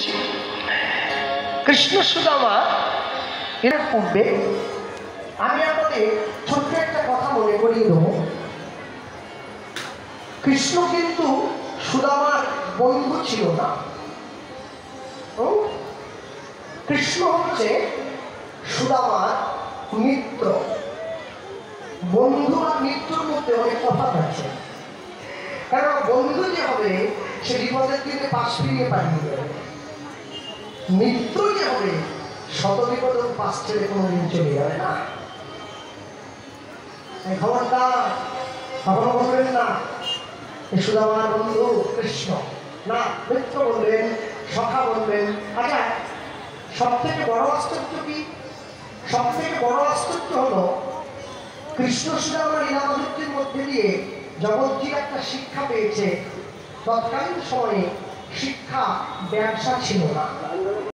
দিচ্ছি। কৃষ্ণ সুদামা এর পূর্বে আমি আপনাদের ছোট্ট একটা কথা মনে করিয়ে দেব। কৃষ্ণ কিন্তু সুদামার বন্ধু ছিল না। কৃষ্ণ হচ্ছে সুদামার মিত্র। বন্ধু আর মিত্রর মধ্যে অনেক তফাৎ আছে। কারণ বন্ধু যে হবে সে বিপদের দিনে পাশ ফিরিয়ে পাঠিয়ে দেবে, মিত্র যে হবে শত বিপদের পাশ ছেড়ে কোনোদিন চলে যাবে না। খবরদার কখনো বলবেন না সুদামার বন্ধু কৃষ্ণ, না, মিত্র বলবেন, সখা বলবেন। আচ্ছা, সব থেকে বড় আশ্চর্য কি? সব থেকে বড় আশ্চর্য হলো কৃষ্ণ সুদামার লীলাবৃত্তির মধ্যে দিয়ে জগৎজীব একটা শিক্ষা পেয়েছে। তৎকালীন সময়ে শিক্ষা ব্যবসা ছিল না।